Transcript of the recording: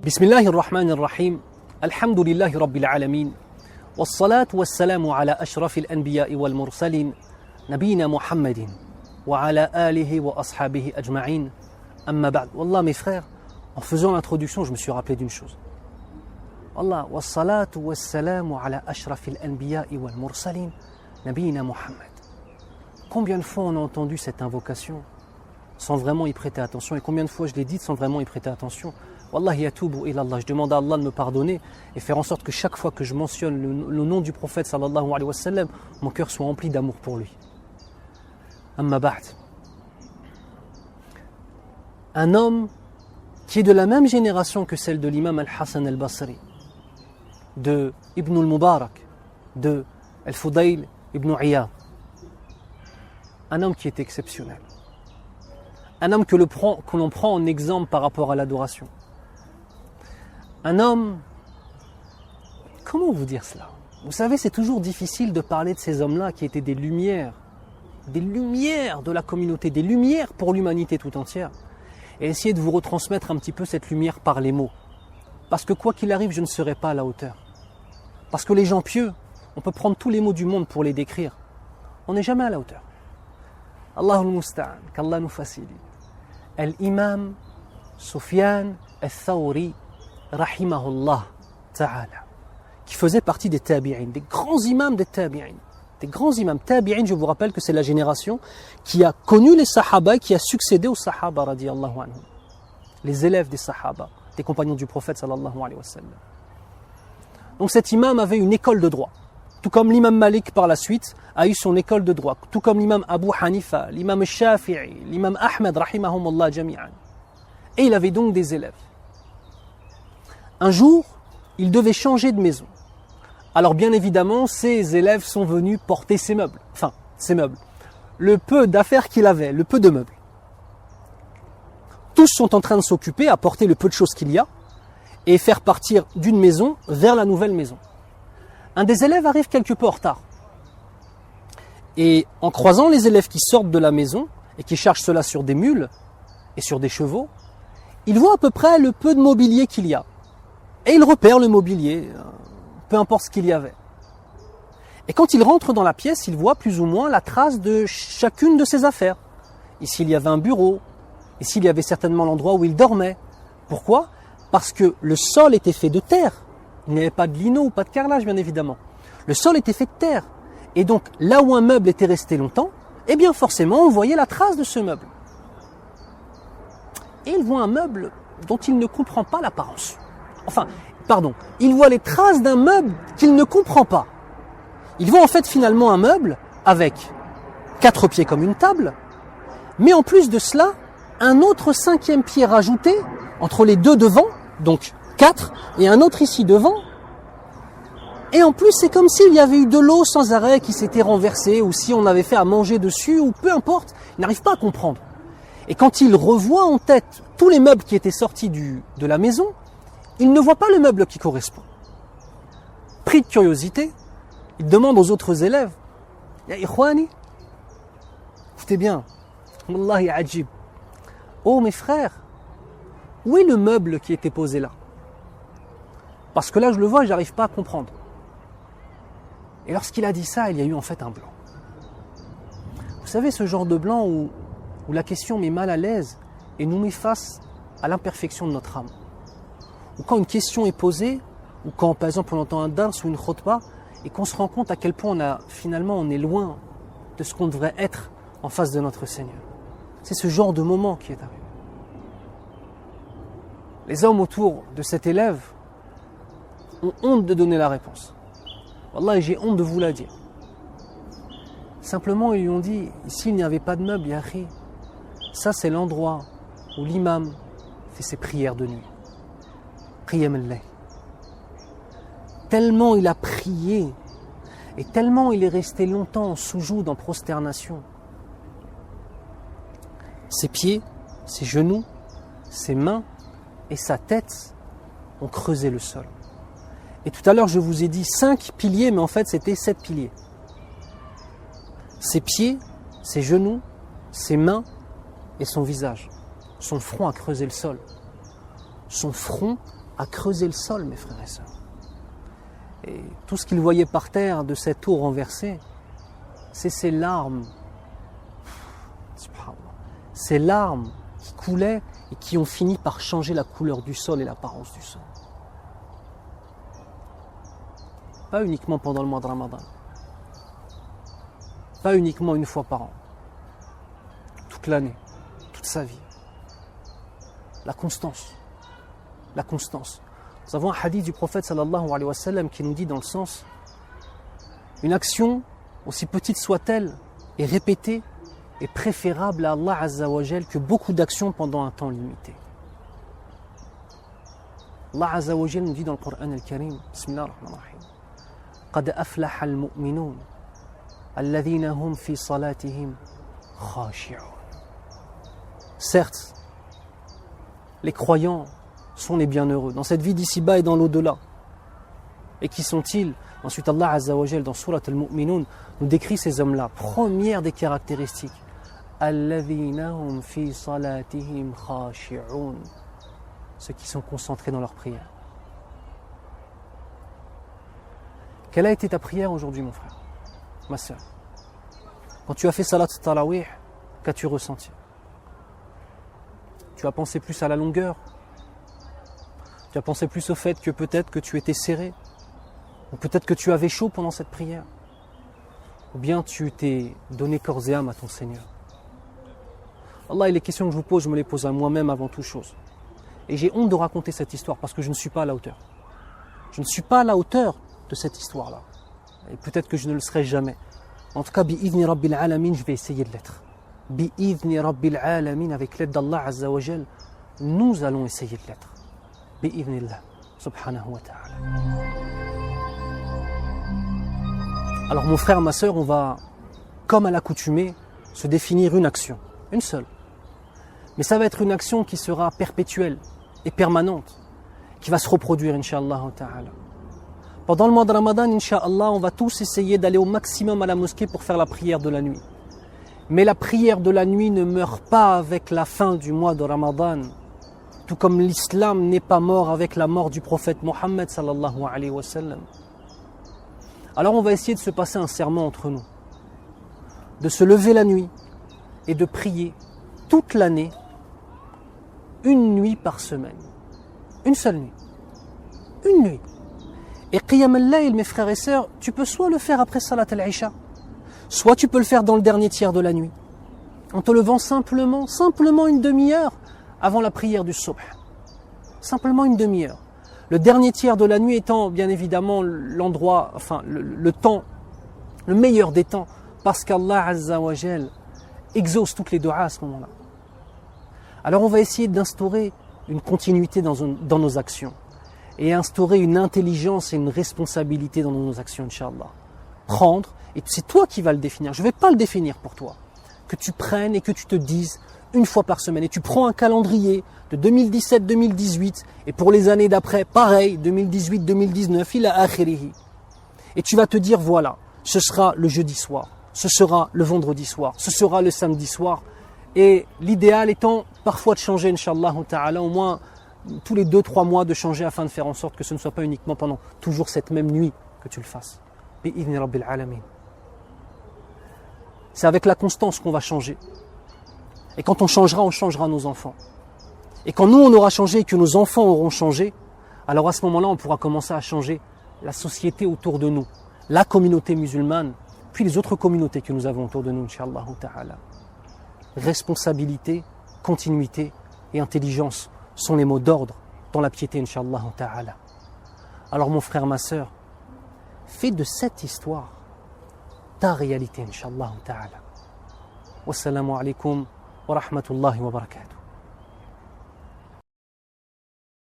بسم الله الرحمن الرحيم الحمد لله رب العالمين والصلاة والسلام على أشرف الأنبياء والمرسلين نبينا محمد وعلى آله وأصحابه أجمعين أما بعد. Wallah mes frères, en faisant l'introduction je me suis rappelé d'une chose. Wallah, والصلاة والسلام على أشرف الأنبياء والمرسلين نبينا محمد. Combien de fois on a entendu cette invocation sans vraiment y prêter attention, et combien de fois je l'ai dit sans vraiment y prêter attention. Wallahi yatubu ila Allah, je demande à Allah de me pardonner et faire en sorte que chaque fois que je mentionne le nom du prophète sallallahu alayhi wa sallam, mon cœur soit rempli d'amour pour lui. Amma ba'd. Un homme qui est de la même génération que celle de l'imam al-Hassan al-Basri, de Ibn al-Mubarak, de al-Fudayl ibn Iyad. Un homme qui est exceptionnel. Un homme que l'on prend en exemple par rapport à l'adoration. Un homme, comment vous dire cela? Vous savez, c'est toujours difficile de parler de ces hommes-là qui étaient des lumières de la communauté, des lumières pour l'humanité tout entière, et essayer de vous retransmettre un petit peu cette lumière par les mots. Parce que quoi qu'il arrive, je ne serai pas à la hauteur. Parce que les gens pieux, on peut prendre tous les mots du monde pour les décrire. On n'est jamais à la hauteur. Allahul Musta'an, qu'Allah nous facilite. Al-Imam Sufyan al-Thawri, rahimahullah ta'ala, qui faisait partie des tabi'in, des grands imams des tabi'in. Des grands imams tabi'in, je vous rappelle que c'est la génération qui a connu les sahaba et qui a succédé aux sahaba radiyallahu anhum. Les élèves des sahaba, des compagnons du prophète sallallahu alayhi wa sallam. Donc cet imam avait une école de droit. Tout comme l'imam Malik par la suite a eu son école de droit. Tout comme l'imam Abu Hanifa, l'imam Shafi'i, l'imam Ahmed rahimahumullah jami'an. Et il avait donc des élèves. Un jour, il devait changer de maison. Alors bien évidemment, ses élèves sont venus porter ses meubles. Enfin, ses meubles. Le peu d'affaires qu'il avait, le peu de meubles. Tous sont en train de s'occuper à porter le peu de choses qu'il y a et faire partir d'une maison vers la nouvelle maison. Un des élèves arrive quelque peu en retard. Et en croisant les élèves qui sortent de la maison et qui chargent cela sur des mules et sur des chevaux, il voit à peu près le peu de mobilier qu'il y a. Et il repère le mobilier, peu importe ce qu'il y avait. Et quand il rentre dans la pièce, il voit plus ou moins la trace de chacune de ses affaires. Ici, il y avait un bureau. Ici, il y avait certainement l'endroit où il dormait. Pourquoi? Parce que le sol était fait de terre. Il n'y avait pas de lino ou pas de carrelage, bien évidemment. Le sol était fait de terre. Et donc, là où un meuble était resté longtemps, eh bien forcément, on voyait la trace de ce meuble. Et il voit un meuble dont il ne comprend pas l'apparence. Enfin, pardon, il voit les traces d'un meuble qu'il ne comprend pas. Il voit en fait finalement un meuble avec 4 pieds comme une table, mais en plus de cela, un autre 5e pied rajouté entre les 2 devant, donc 4, et un autre ici devant. Et en plus, c'est comme s'il y avait eu de l'eau sans arrêt qui s'était renversée, ou si on avait fait à manger dessus, ou peu importe, il n'arrive pas à comprendre. Et quand il revoit en tête tous les meubles qui étaient sortis de la maison, il ne voit pas le meuble qui correspond. Pris de curiosité, il demande aux autres élèves, « Ya ikhwani » écoutez bien, « Wallahi ajib » oh mes frères, où est le meuble qui était posé là? Parce que là, je le vois et je n'arrive pas à comprendre. Et lorsqu'il a dit ça, il y a eu en fait un blanc. Vous savez, ce genre de blanc où la question met mal à l'aise et nous met face à l'imperfection de notre âme. Ou quand une question est posée, ou quand par exemple on entend un dars ou une khutbah, et qu'on se rend compte à quel point on est loin de ce qu'on devrait être en face de notre Seigneur. C'est ce genre de moment qui est arrivé. Les hommes autour de cet élève ont honte de donner la réponse. Wallah, j'ai honte de vous la dire. Simplement, ils lui ont dit, ici il n'y avait pas de meuble, yahi. Ça c'est l'endroit où l'imam fait ses prières de nuit. Qiyam al-layl. Tellement il a prié et tellement il est resté longtemps en soujoud, en prosternation. Ses pieds, ses genoux, ses mains et sa tête ont creusé le sol. Et tout à l'heure, je vous ai dit 5 piliers, mais en fait, c'était 7 piliers. Ses pieds, ses genoux, ses mains et son visage. Son front a creusé le sol. Son front a creusé le sol, mes frères et sœurs. Et tout ce qu'il voyait par terre de cette eau renversée, c'est ces larmes. Ces larmes qui coulaient et qui ont fini par changer la couleur du sol et l'apparence du sol. Pas uniquement pendant le mois de Ramadan. Pas uniquement une fois par an. Toute l'année, toute sa vie. La constance. La constance. Nous avons un hadith du prophète sallallahu alayhi wa sallam qui nous dit dans le sens: une action, aussi petite soit-elle, et répétée, est préférable à Allah Azza wa Jal que beaucoup d'actions pendant un temps limité. Allah Azza wa Jal nous dit dans le Coran al-Karim, Bismillah ar-Rahman ar-Rahim, قد أفلح المؤمنون الذين هم في صلاتهم خاشعون. Certes, les croyants sont les bienheureux dans cette vie d'ici-bas et dans l'au-delà. Et qui sont-ils? Ensuite, Allah Azza wa Jal dans Surat al-Mu'minun nous décrit ces hommes-là. Première des caractéristiques, الذين هم في صلاتهم خاشعون, ceux qui sont concentrés dans leur prière. Quelle a été ta prière aujourd'hui, mon frère, ma sœur? Quand tu as fait salat tarawih, qu'as-tu ressenti? Tu as pensé plus à la longueur? Tu as pensé plus au fait que peut-être que tu étais serré? Ou peut-être que tu avais chaud pendant cette prière? Ou bien tu t'es donné corps et âme à ton Seigneur? Allah, les questions que je vous pose, je me les pose à moi-même avant toute chose. Et j'ai honte de raconter cette histoire parce que je ne suis pas à la hauteur. Je ne suis pas à la hauteur de cette histoire-là. Et peut-être que je ne le serai jamais. En tout cas, bi'idhni rabbil alamin, je vais essayer de l'être. Bi'idhni rabbil alamin, avec l'aide d'Allah Azza wa Jal, nous allons essayer de l'être. Bi'idhnillah, subhanahu wa ta'ala. Alors mon frère, ma sœur, on va, comme à l'accoutumée, se définir une action. Une seule. Mais ça va être une action qui sera perpétuelle et permanente, qui va se reproduire, Inch'Allah ta'ala. Pendant le mois de Ramadan, Inch'Allah, on va tous essayer d'aller au maximum à la mosquée pour faire la prière de la nuit. Mais la prière de la nuit ne meurt pas avec la fin du mois de Ramadan, tout comme l'islam n'est pas mort avec la mort du prophète Mohammed sallallahu alayhi wa sallam. Alors on va essayer de se passer un serment entre nous, de se lever la nuit et de prier toute l'année, une nuit par semaine. Une seule nuit. Une nuit. Et Qiyam al-Layl, mes frères et sœurs, tu peux soit le faire après Salat al-Isha, soit tu peux le faire dans le dernier tiers de la nuit, en te levant simplement une demi-heure avant la prière du Subh. Simplement une demi-heure. Le dernier tiers de la nuit étant bien évidemment l'endroit, enfin le temps, le meilleur des temps, parce qu'Allah Azza wa Jal exauce toutes les du'as à ce moment-là. Alors on va essayer d'instaurer une continuité dans nos actions et instaurer une intelligence et une responsabilité dans nos actions, Inch'Allah. Prendre, et c'est toi qui vas le définir, je ne vais pas le définir pour toi, que tu prennes et que tu te dises une fois par semaine, et tu prends un calendrier de 2017-2018, et pour les années d'après, pareil, 2018-2019, ila akhirihi. Et tu vas te dire, voilà, ce sera le jeudi soir, ce sera le vendredi soir, ce sera le samedi soir, et l'idéal étant parfois de changer, Inch'Allah ta'ala, au moins tous les 2-3 mois de changer afin de faire en sorte que ce ne soit pas uniquement pendant toujours cette même nuit que tu le fasses. Bi'idhni rabbil alamin. C'est avec la constance qu'on va changer. Et quand on changera nos enfants. Et quand nous on aura changé et que nos enfants auront changé, alors à ce moment-là on pourra commencer à changer la société autour de nous, la communauté musulmane, puis les autres communautés que nous avons autour de nous, Inch'Allah ta'ala. Responsabilité, continuité et intelligence sont les mots d'ordre dans la piété, Inch'Allah ta'ala. Alors mon frère, ma sœur, fais de cette histoire ta réalité, Inch'Allah ta'ala. Wassalamu alaikum wa rahmatullahi wa barakatuh.